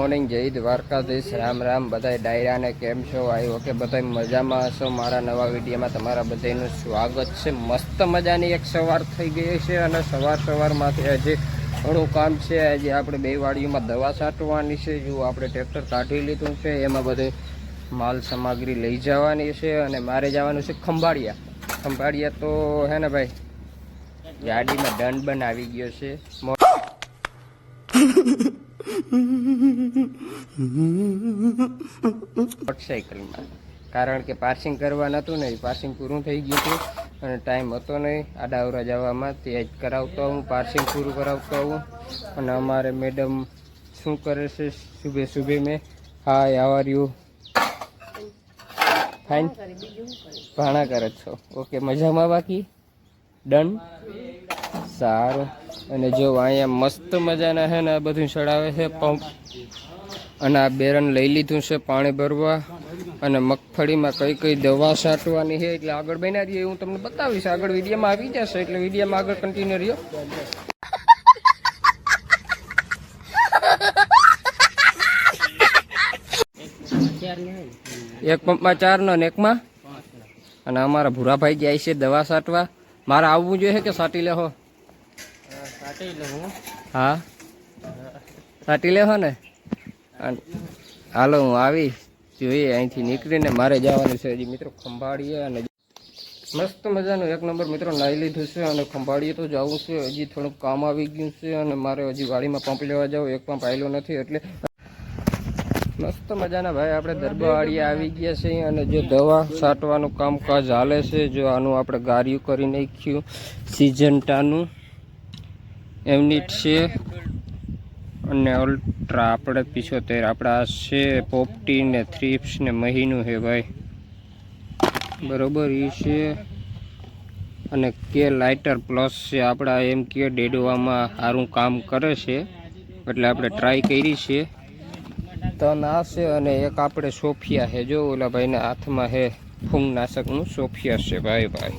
Morning, જય દ્વારકાધીશ, રામ રામ બધાય ડાયરાને કેમ છો? આવ્યો કે બધાય મજામાં હશો? મારા નવા વિડીયોમાં તમારા બધાનું સ્વાગત છે। મસ્ત મજાની એક સવાર થઈ ગઈ છે અને સવારમાંથી હજી ઘણું કામ છે। આજે આપણે બે વાડીઓમાં દવા છાંટવાની છે। જો આપણે ટ્રેક્ટર કાઢી લીધું છે, એમાં બધે માલ સામગ્રી લઈ જવાની છે અને મારે જવાનું છે ખંભાળિયા। તો હે ને ભાઈ, ગાડીમાં દંડ બનાવી ગયો છે મોટરસાઇકલમાં, કારણ કે પાર્સિંગ કરવા નહોતું ને, પાર્સિંગ પૂરું થઈ ગયું હતું અને ટાઈમ હતો નહીં આડાવરા જવામાં। તે જ કરાવતો હું, પાર્સિંગ પૂરું કરાવતો હું। અને અમારે મેડમ શું કરે છે? સુબે મેં હાય હાવ આર યુ? ફાઇન, ભાણા કરે છો? ઓકે, મજામાં? બાકી ડન, સારું। અને જો અહીંયા મસ્ત મજાના છે ને આ બધું ચડાવે છે પંપ, અને આ બેરન લઈ લીધું છે પાણી ભરવા। અને મગફળીમાં કઈ કઈ દવા છાંટવાની છે એટલે આગળ બન્યા રહીએ, હું તમને બતાવીશ। આગળ વિડીયોમાં આવી જશે એટલે વિડીયોમાં આગળ કન્ટિન્યુ રહ્યો। એક પંપમાં 4 નો ને એકમાં, અને અમારા ભૂરાભાઈ જાય છે દવા છાંટવા। મારે આવવું જોઈએ કે છાંટી લેહો? હા, છાંટી લેહો ને? હાલો, હું આવી જોઈએ। અહીંથી નીકળીને મારે જવાનું છે હજી મિત્રો ખંભાળીએ। અને મસ્ત મજાનું 1 નંબર મિત્રો નાહી લીધું છે અને ખંભાળીએ તો જવું છે। હજી થોડુંક કામ આવી ગયું છે અને મારે હજી વાડીમાં પંપ લેવા જાવ, એક પંપ આવેલો નથી એટલે મસ્ત મજાના ભાઈ આપણે દરબાવાડીએ આવી ગયા છે અને જો દવા છાંટવાનું કામકાજ હાલે છે। જો આનું આપણે ગાર્યું કરી નાખ્યું સિજન્ટાનું એમની છે, અને અલ્ટ્રા આપણે 75 આપણા છે, પોપટી ને થ્રીપ્સ ને મહીનું છે ભાઈ, બરોબર એ છે। અને કે લાઇટર પ્લસ છે આપણા, એમ કે ડેડવામાં સારું કામ કરે છે એટલે આપણે ટ્રાય કરી છે। તો ના છે, અને એક આપણે સોફિયા છે, જો ઓલા ભાઈના હાથમાં છે ફૂંગનાશકનું સોફિયા છે ભાઈ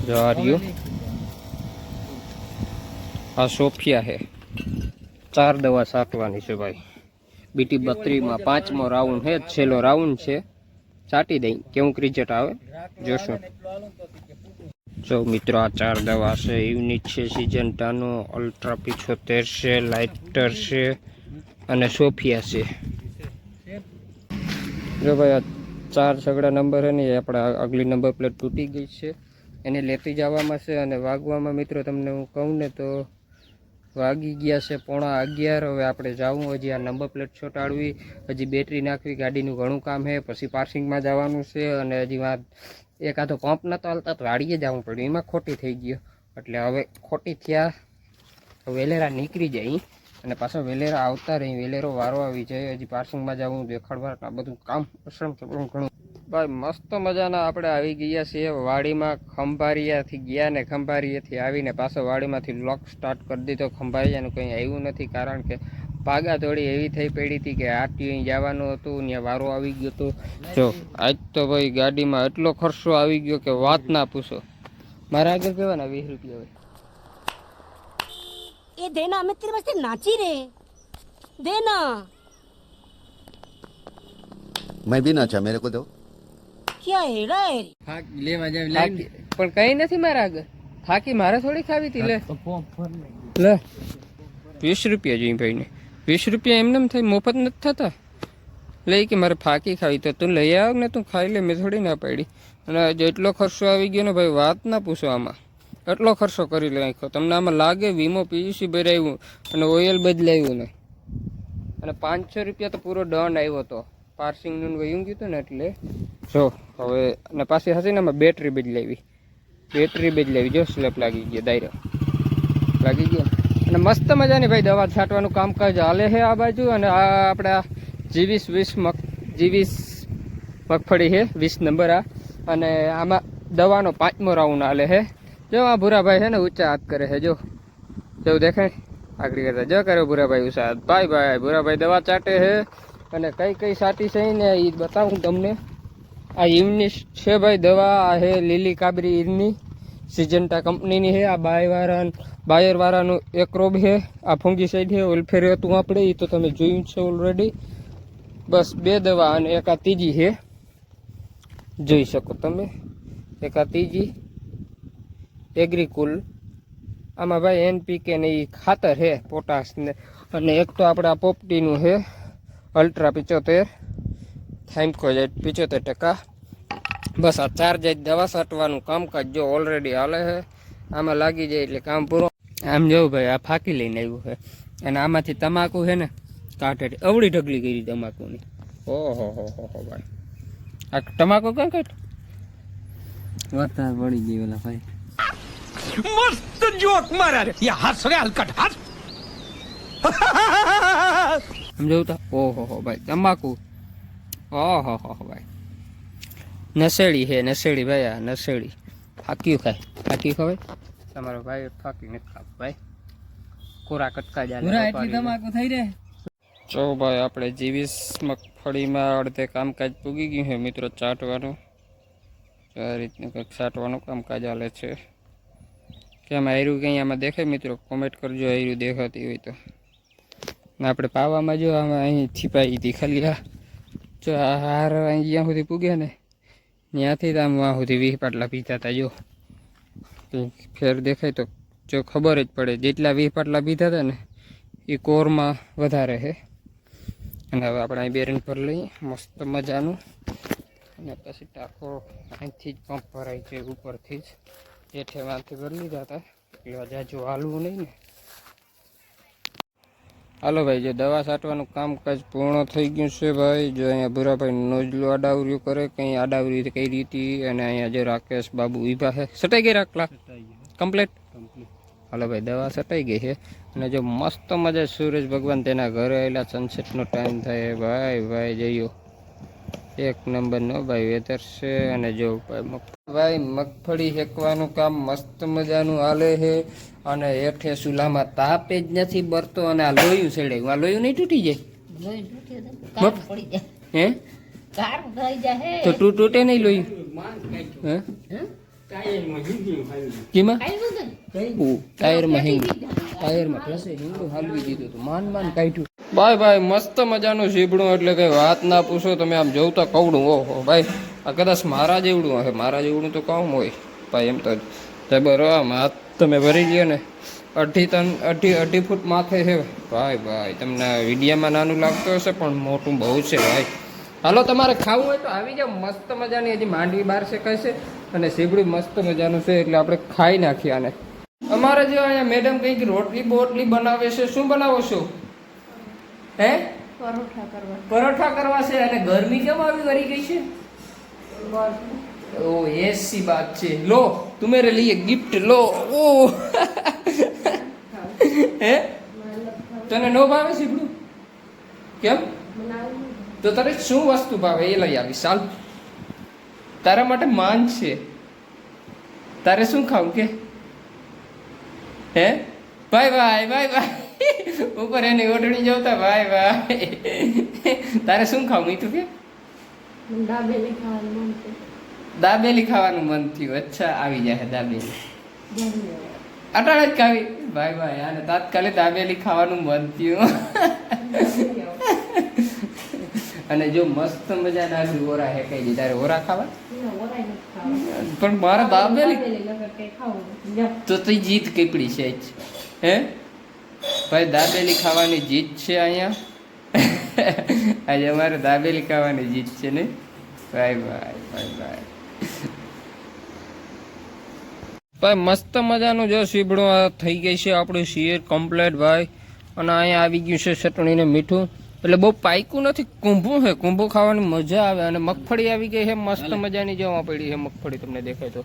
જો આ રહ્યું, આ સોફિયા છે। 4 દવા છાંટવાની છે ભાઈ, બીટી 32માં 5મો રાઉન્ડ છે, છેલ્લો રાઉન્ડ છે। છાંટી દઈ કેવું રિઝલ્ટ આવે જોશું। જો મિત્રો આ 4 દવા છે, યુનિટ છે સિજન્ટાનો, અલ્ટ્રા 75 છે, લાઇટર છે અને સોફિયા છે। જો ભાઈ આ 4 સગડા નંબર છે ને, એ આપણા આગલી નંબર પ્લેટ તૂટી ગઈ છે, એને લેતી જવામાં છે। અને વાગવામાં મિત્રો તમને હું કહું ને તો વાગી ગયા છે 11:15। હવે આપણે જવું, હજી આ નંબર પ્લેટ ચોંટાડવી, હજી બેટરી નાખવી, ગાડીનું ઘણું કામ છે, પછી પાર્સિંગમાં જવાનું છે। અને હજી વાત એકાદો પંપ નતો હાલતા તો વાડીએ જવું પડ્યું, એમાં ખોટી થઈ ગયો એટલે હવે ખોટી થયા વેલેરા નીકળી જાય અને પાછા વેલેરા આવતા રહી, વેલેરો વારો આવી જાય, હજી પાર્સિંગમાં જવું, દેખાડવા, આ બધું કામ અસર ઘણું ભાઈ। મસ્ત મજાના આપણે આવી ગયા છીએ વાડીમાં। ખંભાળિયાથી ગયા ને ખંભાળિયાથી આવીને પાછો વાડીમાંથી વ્લોગ સ્ટાર્ટ કરી દીધો। ખંભાળિયાનું કંઈ આવ્યું નથી, કારણ કે પાગા થોડી એવી થઈ પડી હતી કે આરટીઓ જવાનું હતું, ત્યાં વારો આવી ગયો હતો। જો આજ તો ભાઈ ગાડીમાં એટલો ખર્ચો આવી ગયો કે વાત ના પૂછો। મારા આગળ કહેવાના 20 રૂપિયા હોય ये देना, मैं तेरे वास्ते नाची रे, देना। मैं भी नाचा, मेरे को दो। क्या हेड़ा है? પણ કઈ નથી મારા આગળ, થાકી મારે થોડી ખાવી હતી। લે 20 રૂપિયા જોઈ ભાઈને, 20 રૂપિયા એમને થાય, મફત નથી થતા। લઈ કે મારે ફાકી ખાવી તો તું લઈ આવ ને, તું ખાઈ લે, મેં થોડી ના પાડી। અને જેટલો ખર્ચો આવી ગયો ને ભાઈ વાત ના પૂછો, આમાં એટલો ખર્ચો કરી નાખ્યો। તમને આમાં લાગે વીમો પીયુસી ભરાવ્યું અને ઓઇલ બદલાવ્યું ને, અને 500 રૂપિયા તો પૂરો દંડ આવ્યો હતો પાર્સિંગનું વયું ગયું હતું ને એટલે। જો હવે અને પાછી હશે ને, આમાં બેટરી બદલાવી, જો સ્લેપ લાગી ગયો, દાયરો લાગી ગયો। અને મસ્ત મજાની ભાઈ દવા છાંટવાનું કામકાજ હાલે છે આ બાજુ। અને આ આપણા G20 મગફળી છે, 20 નંબર આ, અને આમાં દવાનો 5મો રાઉન્ડ હાલે છે। જો આ ભૂરાભાઈ છે ને ઊંચા હાથ કરે છે, જો દેખાય આગળ કરતા, જો કરે ભૂરાભાઈ ઊંચા હાથ। ભાઈ ભૂરાભાઈ દવા ચાટે છે, અને કઈ છાંટી છે ને એ બતાવું તમને। આ ઈમની છે ભાઈ દવા, આ છે લીલી કાબરી ઈરની સિજન્ટા કંપનીની છે। આ બાયરવાળાનું એક રોબ છે, આ ફંગીસાઇડ છે. ઓલફેરે હતું આપણે, એ તો તમે જોયું છે ઓલરેડી. બસ 2 દવા અને એક આ ત્રીજી છે, જોઈ શકો તમે. એક આ ત્રીજી એગ્રીકુલ. આમાં ભાઈ NPK ને એ ખાતર છે, પોટાશ ને. અને એક તો આપણે આ પોપટીનું છે અલ્ટ્રા 75, થાઇમકોઝેટ 75%. બસ આ 4 જાત દવા છાંટવાનું કામકાજ જો ઓલરેડી હાલે છે. આમાં લાગી જાય એટલે કામ પૂરું. આમ જોવું ભાઈ, આ ફાંકી લઈને આવ્યું છે. અને આમાંથી તમાકુ છે ને કાઢે, અવળી ઢગલી કરી તમાકુની. ઓહો હો હો ભાઈ, આ તમાકુ ક્યાં કાઢ વરસાદ પડી ગઈ ઓલા ભાઈ. मस्त जोक मारा रे ये हंस रे हलकट हंस સમજાવું તા. ઓહો હો ભાઈ, તમાકુ. ઓહો હો ભાઈ, નસેડી છે, નસેડી ભાઈ. આ નસેડી ફાક્યું ખાય, ફાક્યું ખવાય. તમારો ભાઈ ફાક્યું નથી ખાવ ભાઈ, કોરા કટકા જાય એટલી તમાકુ થઈ રહે. જો ભાઈ, આપણે જીવીસ મગફળીમાં અડધે કામકાજ પૂગી ગયું છે મિત્રો. ચાટવાનું આ રીતનું કંઈક ચાટવાનું કામકાજ ચાલે છે. કેમ આયરું કંઈ આમાં દેખાય મિત્રો? કોમેન્ટ કરજો આયરું દેખાતી હોય તો. ને આપણે પાવામાં જો આમાં અહીં છીપાઈ હતી ખાલી. આ જો આ હાર અહીંયા સુધી પૂગ્યા ને, ત્યાંથી તો આમ વાં સુધી 20 પાટલા પીતા હતા. જો ફેર દેખાય તો જો ખબર જ પડે. જેટલા 20 પાટલા પીતા હતા ને એ કોરમાં વધારે છે. અને હવે આપણે અહીં બેરિંગ પર લઈએ મસ્ત મજાનું. અને પછી ટાંકો અહીંથી જ પંપ ભરાય છે ઉપરથી જ. હેઠે વાંથી ભરી લીધા હતા એટલે જાજુ હાલવું નહીં ને. હાલો ભાઈ, જે દવા છાંટવાનું કામકાજ પૂર્ણ થઈ ગયું છે ભાઈ. જો અહીંયા ભૂરાભાઈ નોજલું આડાવર્યું કરે, કંઈ આડાવરી કઈ રીતે. અને અહીંયા જો રાકેશ બાબુ ઊભા છે. સટાઈ ગઈ રાખલા કમ્પ્લીટ. હાલો ભાઈ, દવા સટાઈ ગઈ છે. અને જો મસ્ત મજા સૂરજ ભગવાન તેના ઘરે આવેલા. સનસેટનો ટાઈમ થાય ભાઈ. ભાઈ જઈયો એક નંબરનો ભાઈ વેધર છે. અને જો ભાઈ મગફળી હેકવાનું કામ મસ્ત મજાનું હાલે છે. અને હેઠે ચૂલામાં તાપે જ નથી બરતો. અને આ લોયું છેડે, આ લોયું નહીં તૂટી જાય હે? તો તૂટે નહીં લોયું હે? કીમાં ટાયરમાં હિંગડું હાલવી દીધું હતું, માન કાઢ્યું. ભાઈ મસ્ત મજાનું સીબડું, એટલે કઈ વાત ના પૂછો તમે. આમ જોવતા કવડું. ઓહો ભાઈ, આ કદાચ મારા જેવડું હશે. મારા જેવડું તો કામ હોય ભાઈ. એમ તો જબર આમ હાથ તમે ભરી લ્યો ને. 2.5 ફૂટ માથે છે ભાઈ. તમને વિડીયામાં નાનું લાગતું હશે પણ મોટું બહુ છે ભાઈ. હાલો, તમારે ખાવું હોય તો આવી જાવ. મસ્ત મજાની હજી માંડવી બહાર શેકાય છે. અને સીબડું મસ્ત મજાનું છે એટલે આપણે ખાઈ નાખીએ આને. અમારે જો અહીંયા મેડમ કંઈક રોટલી બોટલી બનાવે છે. શું બનાવો છો હે? પરોઠા કરવા છે. અને ગરમી કેમ આવી કરી ગઈ છે? ओ ऐसी बात છે. लो तुम्हारे लिए गिफ्ट लो. ओ હે તને નો ભાવે સીબડું? કેમ? તો તારે શું વસ્તુ ભાવે એ લઈ આવી. ચાલ, તારા માટે માન છે. તારે શું ખાવું કે હે? ભાઈ ઉપર એની ઓઢણી જોતા. ભાઈ તારે શું ખાવું? તું કે દાબેલી ખાવાનું મન થયું. અચ્છા, આવી જાય દાબેલી. અટાણે જ ખાવી ભાઈ. આને તાત્કાલિક દાબેલી ખાવાનું મન થયું. અને જો મસ્ત મજાના ઓરા હેકાઈ દી. તારે ઓરા ખાવા? પણ મારે દાબેલી તો જીત કીપડી છે હે ભાઈ. દાબેલી ખાવાની જીત છે અહીંયા. આજે અમારે દાબેલી ખાવાની જીત છે ને ભાઈ. ભાઈ મસ્ત મજાનું જો સીબડું થઈ ગઈ છે આપણું શીર કમ્પ્લેટ ભાઈ. અને અહીંયા આવી ગયું છે ચટણી ને મીઠું. એટલે બહુ પાયકું નથી, કુંભું છે. કુંભું ખાવાની મજા આવે. અને મગફળી આવી ગઈ છે મસ્ત મજાની. જોવા પડી છે મગફળી, તમને દેખાય તો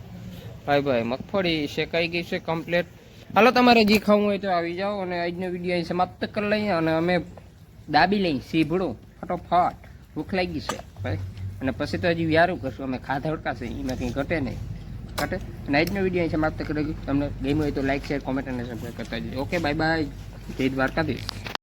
ભાઈ. મગફળી શેકાઈ ગઈ છે કમ્પ્લેટ. હાલો, તમારે જે ખાવું હોય તો આવી જાઓ. અને આજનો વિડીયો અહીં સમાપ્ત કરી લઈએ. અને અમે દાબી લઈ સીભડું ફટોફટ. ભૂખ લાગી છે ભાઈ. અને પછી તો હજી વ્યારું કરશું અમે. ખાધા ઉડકાશે એમાં કંઈ ઘટે નહીં. ઘટે. અને આજનો વિડીયો અહીં સમાપ્ત કરી. તમને ગમ્યું હોય તો લાઈક શેર કોમેન્ટ અને સબસ્ક્રાઈબ કરતા જજો. Okay, bye. જય દ્વારકાધીશ.